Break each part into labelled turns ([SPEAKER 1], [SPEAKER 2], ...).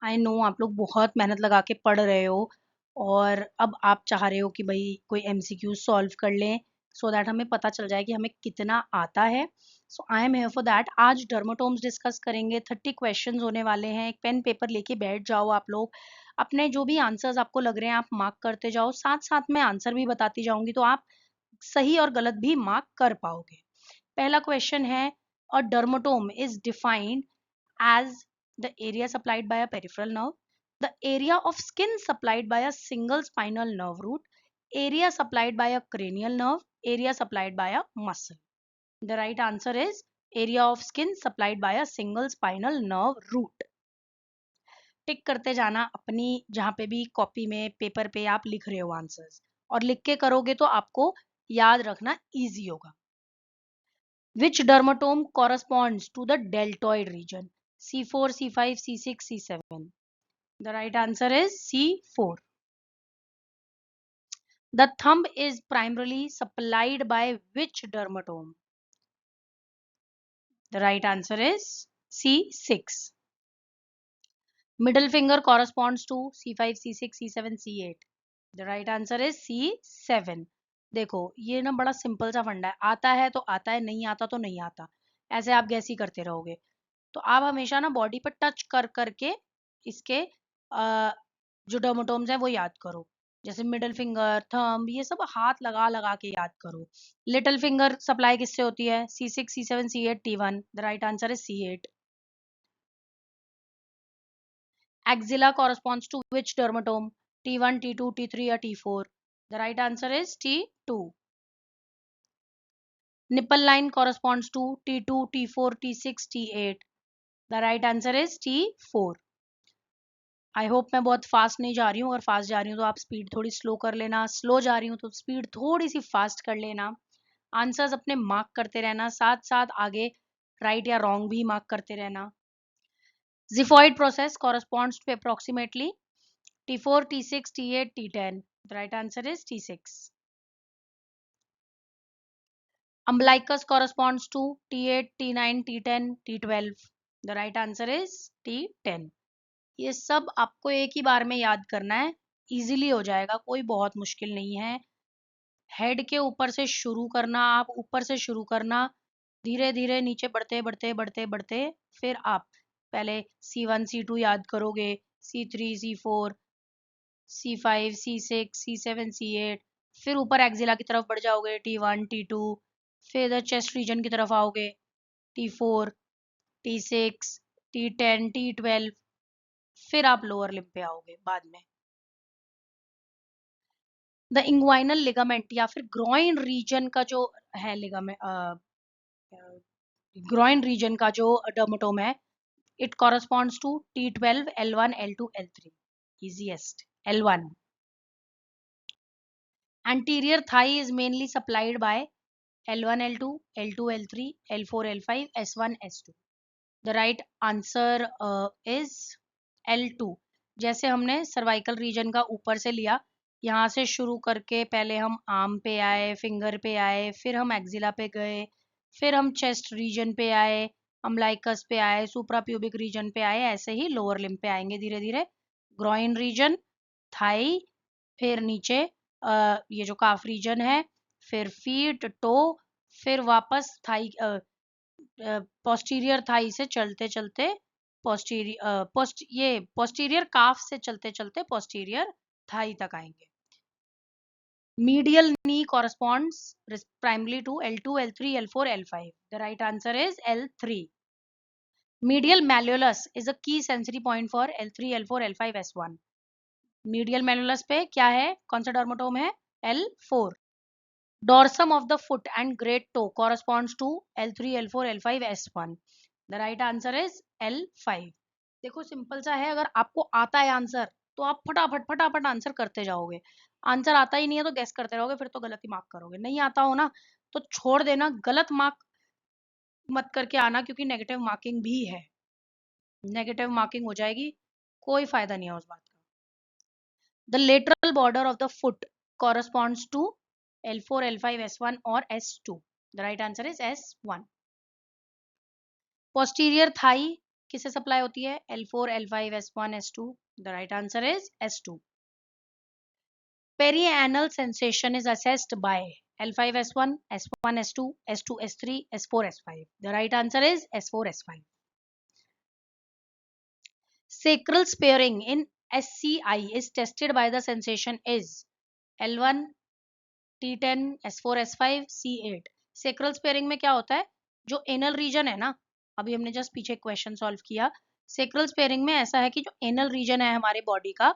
[SPEAKER 1] I know आप लोग बहुत मेहनत लगा के पढ़ रहे हो और अब आप चाह रहे हो कि भाई कोई एमसीक्यू सॉल्व कर लें सो दैट हमें पता चल जाए कि हमें कितना आता है। So I am here for that. आज डर्माटोम्स डिस्कस करेंगे, 30 क्वेश्चंस होने वाले हैं। एक पेन पेपर लेके बैठ जाओ आप लोग, अपने जो भी आंसर्स आपको लग रहे हैं आप मार्क करते जाओ, साथ साथ में आंसर भी बताती जाऊंगी तो आप सही और गलत भी मार्क कर पाओगे। पहला क्वेश्चन है, a dermatome is defined as the area supplied by a peripheral nerve, the area of skin supplied by a single spinal nerve root, area supplied by a cranial nerve, area supplied by a muscle. The right answer is area of skin supplied by a single spinal nerve root. टिक करते जाना अपनी जहां पे भी copy में paper पे आप लिख रहे हो आंसर्स, और लिख के करोगे तो आपको याद रखना इजी होगा। Which dermatome corresponds to the deltoid region? C4, C5, C6, C7. The right answer is C4. The thumb is primarily supplied by which dermatome? The right answer is C6. Middle finger corresponds to C5, C6, C7, C8. The right answer is C7. देखो ये ना बड़ा simple सा फंडा है, आता है तो आता है, नहीं आता तो नहीं आता, ऐसे आप गैस ही करते रहोगे। तो आप हमेशा ना बॉडी पर टच कर करके इसके जो डर्माटोम्स है वो याद करो। जैसे मिडिल फिंगर, थंब, ये सब हाथ लगा लगा के याद करो। लिटिल फिंगर सप्लाई किससे होती है? C6, C7, C8, T1। The right answer is C8। Axilla corresponds to which dermatome? T1, T2, T3 या T4? The right answer is T2. Nipple line corresponds to T2, T4, T6, T8? The right answer is T4. I hope मैं बहुत fast नहीं जा रही हूँ, अगर fast जा रही हूँ तो आप स्पीड थोड़ी स्लो कर लेना, स्लो जा रही हूँ तो स्पीड थोड़ी सी फास्ट कर लेना। आंसर्स अपने मार्क करते रहना, साथ साथ आगे राइट या रॉन्ग भी मार्क करते रहना। Xiphoid process corresponds to approximately T4, T6, T8, T10. The right answer is T6. Umbilicus corresponds to T8, T9, T10, T12. The right answer is T10. ये सब आपको एक ही बार में याद करना है, इजीली हो जाएगा, कोई बहुत मुश्किल नहीं है। हेड के ऊपर से शुरू करना, आप ऊपर से शुरू करना, धीरे धीरे नीचे बढ़ते बढ़ते बढ़ते बढ़ते फिर आप पहले C1, C2 याद करोगे, C3, C4, C5, C6, C7, C8, फिर ऊपर एक्जिला की तरफ बढ़ जाओगे, T1, T2, फिर इधर चेस्ट रीजन की तरफ आओगे, T4, T6, T10, T12, फिर आप लोअर लिम्ब पे आओगे बाद में। द इंग्वाइनल लिगामेंट या फिर ग्रॉइन रीजन का जो है लिगामेंट, ग्रॉइन रीजन का जो डर्माटोम है, it corresponds to T12, L1, L2, L3। Easiest L1। Anterior thigh is mainly supplied by L1, L2, L2, L3, L4, L5, S1, S2. The right answer is L2। जैसे हमने cervical region का ऊपर से लिया, यहाँ से शुरू करके पहले हम आर्म पे आए, फिंगर पे आए, फिर हम एक्जिला पे गए, फिर हम चेस्ट रीजन पे आए, अम्बलाइकस पे आए, सुप्रा प्यूबिक रीजन पे आए, ऐसे ही लोअर लिम्ब पे आएंगे धीरे धीरे। ग्रॉइन रीजन, थाई, फिर नीचे ये जो काफ रीजन है, फिर फीट, टो, फिर वापस थाई, पोस्टीरियर थाई से चलते चलते पोस्टीरियर काफ से चलते चलते पोस्टीरियर थाई तक आएंगे। Medial knee corresponds primarily to L2, L3, L4, L5. The right answer is L3. Medial malleolus is a key sensory point for L3, L4, L5, S1. Medial malleolus पे क्या है, कौन सा डर्माटोम है? L4. Dorsum of the foot and great toe corresponds to L3, L4, L5, S1. The right answer is L5. देखो simple सा है, अगर आपको आता है आंसर तो आप फटाफट फटाफट आंसर करते जाओगे, आंसर आता ही नहीं है तो गैस करते रहोगे, फिर तो गलत ही मार्क करोगे। नहीं आता हो ना तो छोड़ देना, गलत मार्क मत करके आना, क्योंकि नेगेटिव मार्किंग भी है, नेगेटिव मार्किंग हो जाएगी, कोई फायदा नहीं है उस बात का। The lateral border of the foot corresponds to L4, L5, S1 or S2. The right answer is S1. Posterior thigh किससे सप्लाई होती है? L4, L5, S1, S2. The right answer is S2. Perianal sensation is assessed by L5, S1, S1, S2, S2, S3, S4, S5. The right answer is S4, S5. Sacral sparing in SCI is tested by the sensation is L1, T10, S4, S5, C8. Sacral sparing में क्या होता है? जो anal reason है ना, अभी हमने just पीछे क्वेश्चन सॉल्व किया, सेक्रल स्पेयरिंग में ऐसा है कि जो एनल रीजन है हमारे बॉडी का,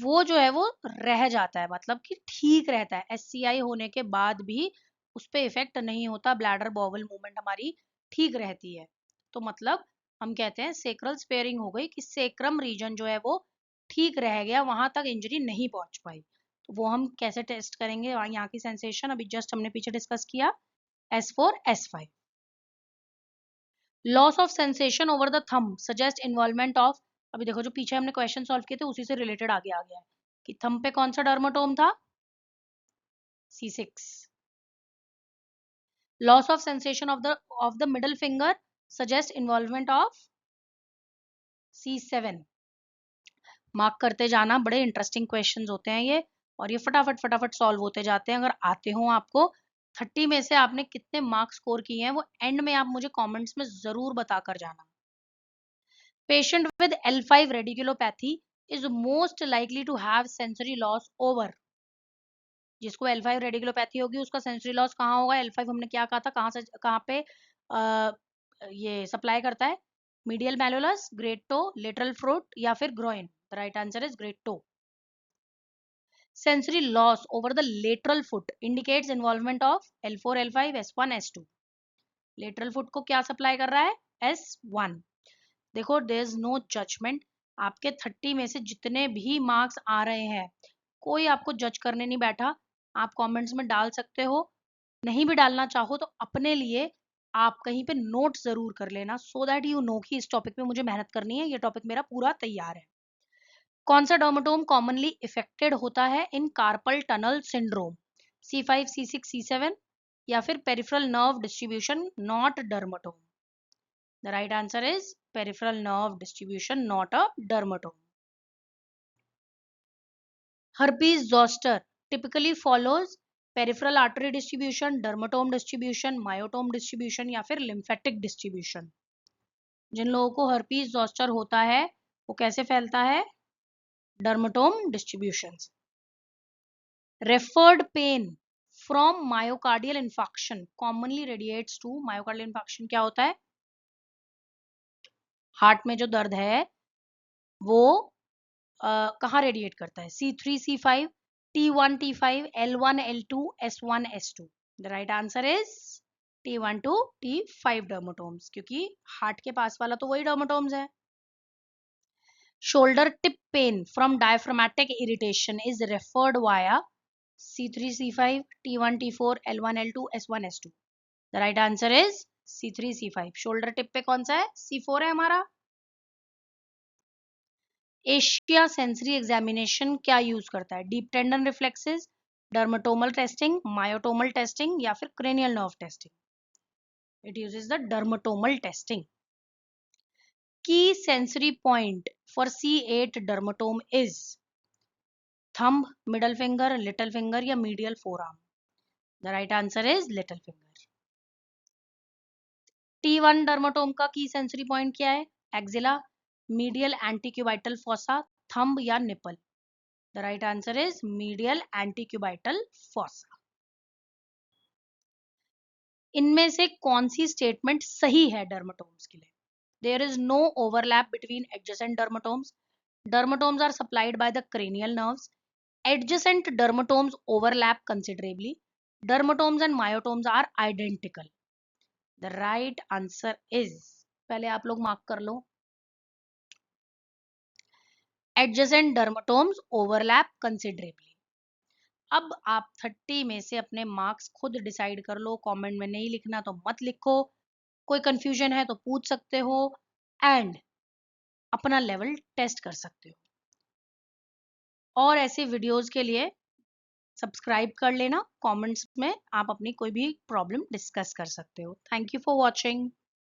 [SPEAKER 1] वो जो है वो रह जाता है, मतलब कि ठीक रहता है, एससीआई होने के बाद भी उस पर इफेक्ट नहीं होता, ब्लैडर बॉवल मूवमेंट हमारी ठीक रहती है। तो मतलब हम कहते हैं सेक्रल स्पेयरिंग हो गई कि सेक्रम रीजन जो है वो ठीक रह गया, वहां तक इंजरी नहीं पहुंच पाई। तो वो हम कैसे टेस्ट करेंगे? यहाँ की सेंसेशन अभी जस्ट हमने पीछे डिस्कस किया, S4, S5. Loss of sensation over the thumb suggest involvement of, अभी देखो जो पीछे हमने क्वेश्चन सॉल्व किए थे उसी से रिलेटेड आगे आ गया है कि थंब पे कौन सा डर्माटोम था? C6. Loss of sensation of the middle finger suggest involvement of C7. Mark करते जाना, बड़े इंटरेस्टिंग क्वेश्चंस होते हैं ये, और ये फटाफट फटाफट सॉल्व होते जाते हैं। अगर आते हो आपको 30 में से आपने कितने मार्क्स स्कोर किए हैं वो एंड में आप मुझे कमेंट्स में जरूर बताकर जाना। Patient with L5 radiculopathy is most likely to have sensory loss over, जिसको L5 रेडिकुलोपैथी होगी उसका सेंसरी लॉस कहाँ होगा? L5 हमने क्या कहा था, कहाँ से कहाँ पे ये सप्लाई करता है? Medial malleolus, great toe, lateral foot या फिर groin? The right answer is great toe. Sensory loss over the lateral foot indicates involvement of L4, L5, S1, S2. Lateral foot को क्या सप्लाई कर रहा है? S1. देखो there is no judgment, आपके 30 में से जितने भी मार्क्स आ रहे हैं कोई आपको जज करने नहीं बैठा, आप कमेंट्स में डाल सकते हो, नहीं भी डालना चाहो तो अपने लिए आप कहीं पे नोट जरूर कर लेना, सो दैट यू नो कि इस टॉपिक में मुझे मेहनत करनी है, ये टॉपिक मेरा पूरा तैयार है। कौन सा डर्मेटोम कॉमनली इफेक्टेड होता है इन carpal tunnel syndrome? C5, C6, C7 या फिर peripheral nerve distribution not dermatome? The right answer is peripheral nerve distribution not a dermatome. herpes zoster typically follows peripheral artery distribution, dermatome distribution, myotome distribution या फिर lymphatic distribution? जिन लोगों को herpes zoster होता है वो कैसे फैलता है? Dermatome distribution. Referred pain from myocardial infarction commonly radiates to, myocardial infarction क्या होता है? हार्ट में जो दर्द है वो कहाँ रेडिएट करता है? C3, C5, T1, T5, L1, L2, S1, S2. The right answer is T1 to T5 dermatomes, क्योंकि हार्ट के पास वाला तो वही dermatomes है. Shoulder tip pain from diaphragmatic irritation is referred via C3, C5, T1, T4, L1, L2, S1, S2. The right answer is C3, C5. Shoulder tip पे कौन सा है? C4 है हमारा. एशिया सेंसरी एग्जामिनेशन क्या यूज करता है? Deep tendon reflexes, dermatomal testing, myotomal testing या फिर cranial nerve testing? It uses the dermatomal testing. Key sensory point for C8 dermatome is thumb, middle finger, little finger या medial forearm? The right answer is little finger. T1 dermatome का key sensory point क्या है? Axilla, medial antecubital fossa, thumb या nipple? The right answer is medial antecubital fossa. इनमें से कौन सी statement सही है डर्मेटोम्स के लिए? There is no overlap between adjacent dermatomes, dermatomes are supplied by the cranial nerves, adjacent dermatomes overlap considerably, dermatomes and myotomes are identical? The right answer is, पहले आप लोग मार्क कर लो, एडजेसेंट डर्मेटोम्स ओवरलैप कंसिडरेबली. अब आप 30 में से अपने मार्क्स खुद डिसाइड कर लो, कमेंट में नहीं लिखना तो मत लिखो, कोई कंफ्यूजन है तो पूछ सकते हो एंड अपना लेवल टेस्ट कर सकते हो. और ऐसे वीडियोस के लिए सब्सक्राइब कर लेना, कमेंट्स में आप अपनी कोई भी प्रॉब्लम डिस्कस कर सकते हो. Thank you for watching.